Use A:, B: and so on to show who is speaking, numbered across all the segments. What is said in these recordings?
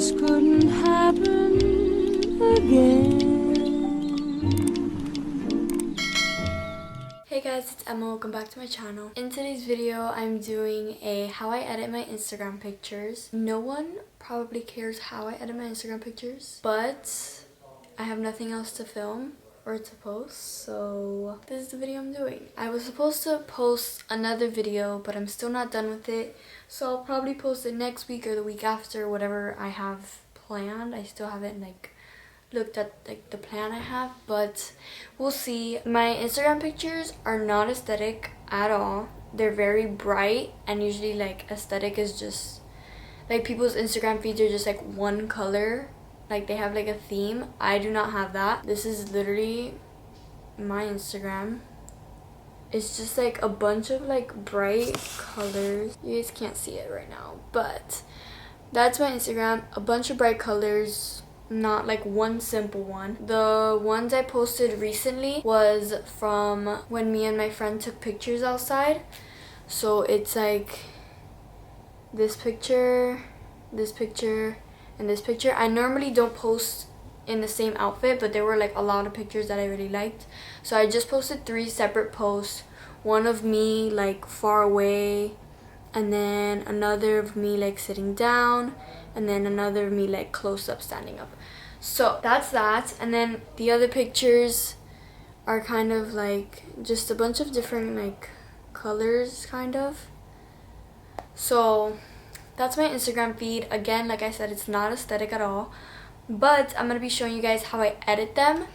A: this couldn't happen again.
B: Hey guys, it's Emma. Welcome back to my channel. In today's video, I'm doing a how I edit my Instagram pictures. No one probably cares how I edit my Instagram pictures, but I have nothing else to film or to post, so this is the video I'm doing. I was supposed to post another video, but I'm still not done with it, so I'll probably post it next week or the week after, whatever I have planned. I still haven't looked at the plan I have, but we'll see. My Instagram pictures are not aesthetic at all. They're very bright, and usually aesthetic is just people's Instagram feeds are just one color, they have a theme. I do not have that. This is literally my Instagram. It's just a bunch of bright colors. You guys can't see it right now, but that's my Instagram. A bunch of bright colors, not one simple one. The ones I posted recently was from when me and my friend took pictures outside. So it's this picture, this picture, and this picture. I normally don't post in the same outfit, but there were a lot of pictures that I really liked, so I just posted 3 separate posts. One of me far away, and then another of me sitting down, and then another of me close up standing up. So that's that. And then the other pictures are kind of just a bunch of different colors kind of. So that's my Instagram feed. Again, like I said, it's not aesthetic at all, but I'm gonna be showing you guys how I edit them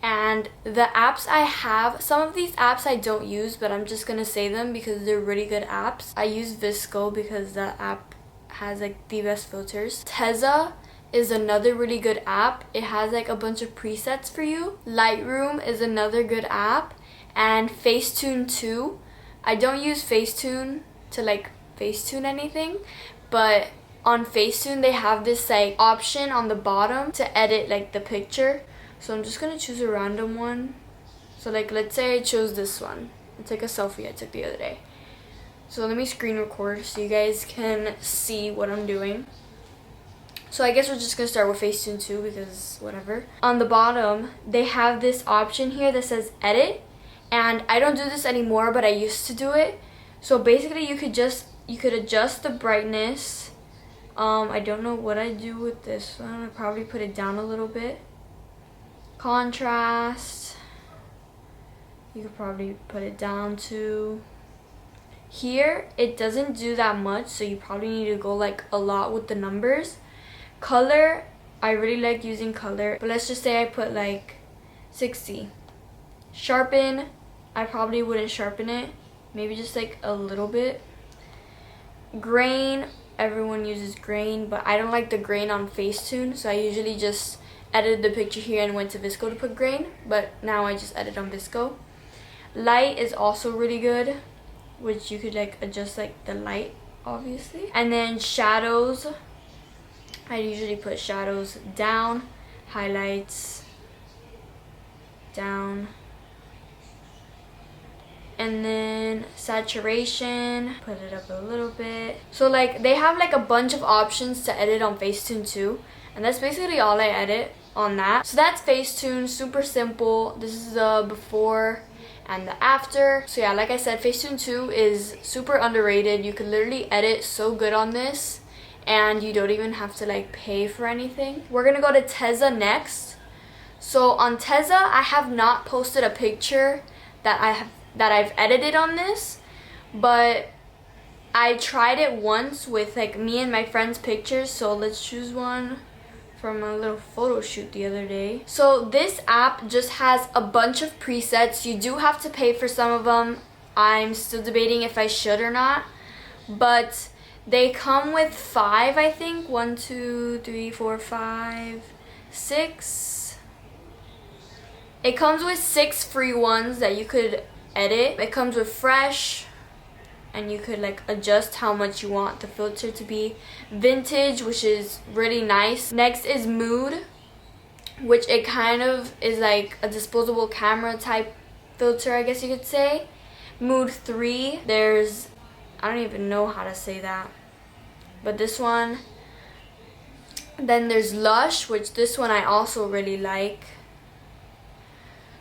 B: and the apps I have. Some of these apps I don't use, but I'm just gonna say them because they're really good apps. I use VSCO because that app has the best filters. Tezza is another really good app. It has a bunch of presets for you. Lightroom is another good app, and Facetune too. I don't use Facetune to Facetune anything, but on Facetune they have this option on the bottom to edit the picture. So I'm just gonna choose a random one. So let's say I chose this one. It's a selfie I took the other day. So let me screen record so you guys can see what I'm doing. So I guess we're just gonna start with Facetune 2 because whatever. On the bottom they have this option here that says edit, and I don't do this anymore, but I used to do it. So basically you could adjust the brightness. I don't know what I do with this one. I probably put it down a little bit. Contrast, you could probably put it down to here. It doesn't do that much, so you probably need to go a lot with the numbers. Color, I really like using color, but let's just say I put 60. Sharpen, I probably wouldn't sharpen it, maybe just a little bit. Grain, everyone uses grain, but I don't like the grain on Facetune, so I usually just edited the picture here and went to VSCO to put grain, but now I just edit on VSCO. Light is also really good, which you could adjust the light obviously. And then shadows, I usually put shadows down, highlights down, and then saturation, put it up a little bit. So they have a bunch of options to edit on Facetune too, and that's basically all I edit on that. So that's Facetune, super simple. This is the before and the after. So yeah, like I said, Facetune 2 is super underrated. You can literally edit so good on this, and you don't even have to pay for anything. We're gonna go to Tezza next. So on Tezza, I have not posted a picture that I've edited on this, but I tried it once with me and my friend's pictures. So let's choose one from a little photo shoot the other day. So this app just has a bunch of presets. You do have to pay for some of them. I'm still debating if I should or not, but they come with 5, I think. 1, 2, 3, 4, 5, 6. It comes with 6 free ones that you could edit. It comes with fresh, and you could adjust how much you want the filter to be. Vintage, which is really nice. Next is mood, which it kind of is a disposable camera type filter, I guess you could say. Mood 3, there's, I don't even know how to say that, but this one Then there's Lush, which this one I also really like.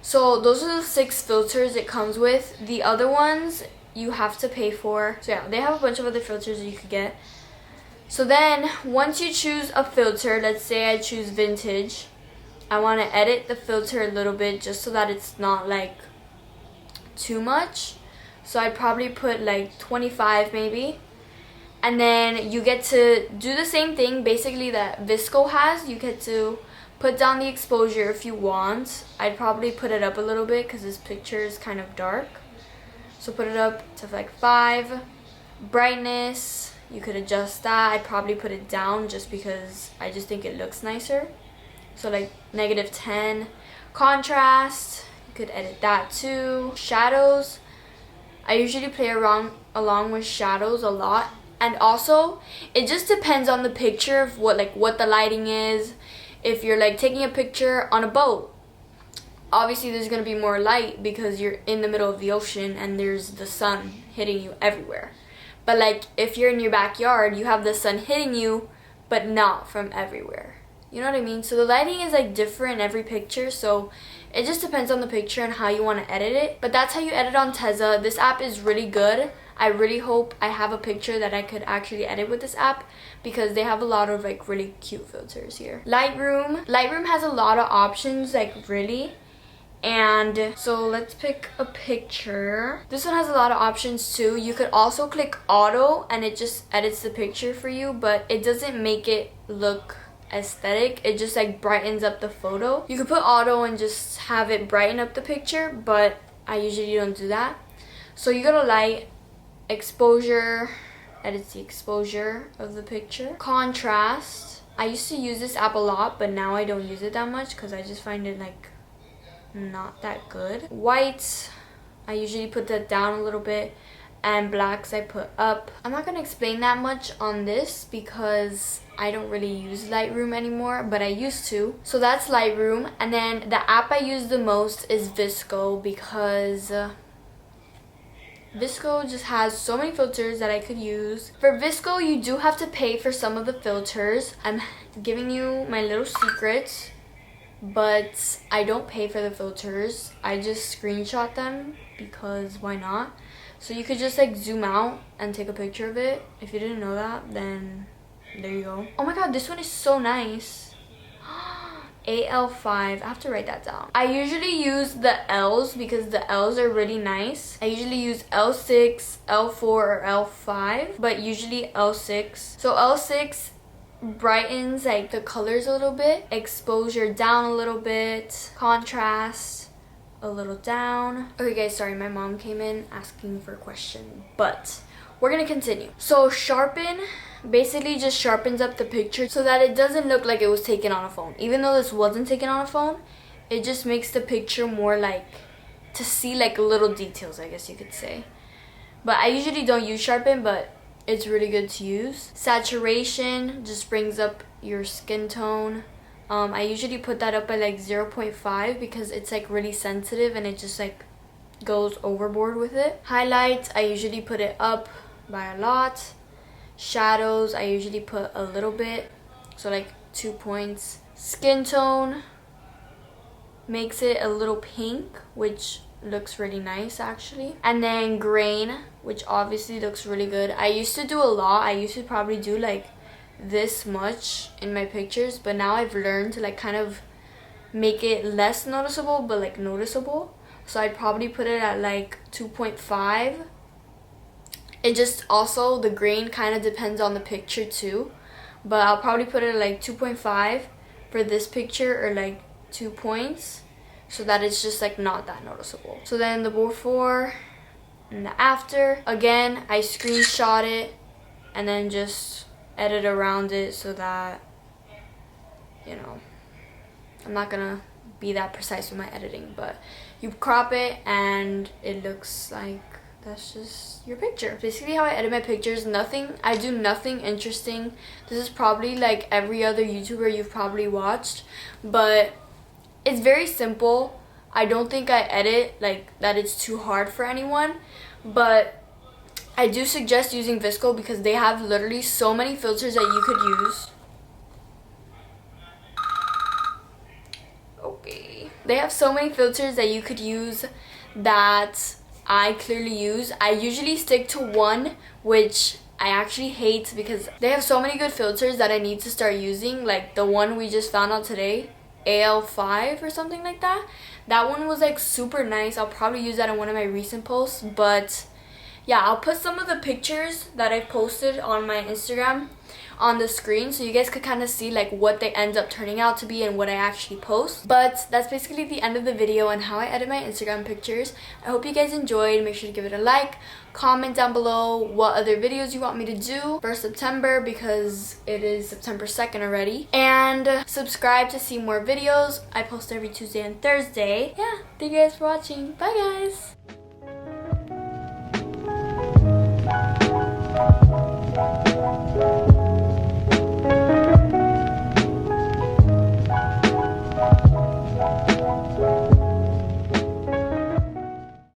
B: So those are the 6 filters it comes with. The other ones you have to pay for. So yeah, they have a bunch of other filters that you could get. So then once you choose a filter, let's say I choose vintage, I want to edit the filter a little bit just so that it's not like too much. So I'd probably put like 25 maybe. And then you get to do the same thing basically that VSCO has. You get to put down the exposure if you want. I'd probably put it up a little bit because this picture is kind of dark. So put it up to like 5. Brightness, you could adjust that. I'd probably put it down just because I just think it looks nicer. So like -10. Contrast, you could edit that too. Shadows, I usually play around along with shadows a lot. And also, it just depends on the picture of what the lighting is. If you're like taking a picture on a boat, obviously there's gonna be more light because you're in the middle of the ocean and there's the sun hitting you everywhere. But like if you're in your backyard, you have the sun hitting you, but not from everywhere. You know what I mean? So the lighting is like different in every picture, so it just depends on the picture and how you want to edit it. But that's how you edit on Tezza. This app is really good. I really hope I have a picture that I could actually edit with this app because they have a lot of like really cute filters here. Lightroom has a lot of options, like really. And so let's pick a picture. This one has a lot of options too. You could also click auto and it just edits the picture for you, but it doesn't make it look aesthetic. It just like brightens up the photo. You could put auto and just have it brighten up the picture, but I usually don't do that. So you go to light, exposure, edits the exposure of the picture. Contrast, I used to use this app a lot, but now I don't use it that much because I just find it like not that good. White, I usually put that down a little bit, and blacks I put up. I'm not gonna explain that much on this because I don't really use Lightroom anymore, but I used to. So that's Lightroom. And then the app I use the most is VSCO because VSCO just has so many filters that I could use. For VSCO, you do have to pay for some of the filters. I'm giving you my little secrets, but I don't pay for the filters. I just screenshot them because why not? So you could just like zoom out and take a picture of it. If you didn't know that, then there you go. Oh my god, this one is so nice. AL5, I have to write that down. I usually use the L's because the L's are really nice. I usually use L6, L4, or L5, but usually L6. So L6 brightens like the colors a little bit, exposure down a little bit, contrast a little down. Okay guys, sorry, my mom came in asking for a question, but we're gonna continue. So sharpen basically just sharpens up the picture so that it doesn't look like it was taken on a phone. Even though this wasn't taken on a phone, it just makes the picture more like to see like little details, I guess you could say. But I usually don't use sharpen, but it's really good to use. Saturation just brings up your skin tone. I usually put that up at like 0.5 because it's like really sensitive and it just like goes overboard with it. Highlights, I usually put it up by a lot. Shadows, I usually put a little bit, so like 2 points. Skin tone makes it a little pink, which looks really nice actually. And then grain, which obviously looks really good. I used to do a lot. I used to probably do like this much in my pictures, but now I've learned to like kind of make it less noticeable but like noticeable. So I'd probably put it at like 2.5. It just also, the grain kind of depends on the picture too, but I'll probably put it at like 2.5 for this picture, or like 2 points, so that it's just like not that noticeable. So then the before and the after, again I screenshot it and then just edit around it so that, you know, I'm not gonna be that precise with my editing, but you crop it and it looks like that's just your picture. Basically how I edit my pictures. I do nothing interesting. This is probably like every other YouTuber you've probably watched, but it's very simple. I don't think I edit like that it's too hard for anyone, but I do suggest using VSCO because they have literally so many filters that you could use. They have so many filters that you could use that I clearly use. I usually stick to one, which I actually hate because they have so many good filters that I need to start using. Like the one we just found out today, AL5 or something like that. That one was like super nice. I'll probably use that in one of my recent posts. But yeah, I'll put some of the pictures that I posted on my Instagram on the screen so you guys could kind of see like what they end up turning out to be and what I actually post. But that's basically the end of the video on how I edit my Instagram pictures. I hope you guys enjoyed. Make sure to give it a like, comment down below what other videos you want me to do for September because it is September 2nd already, and subscribe to see more videos. I post every Tuesday and Thursday. Yeah, thank you guys for watching. Bye guys.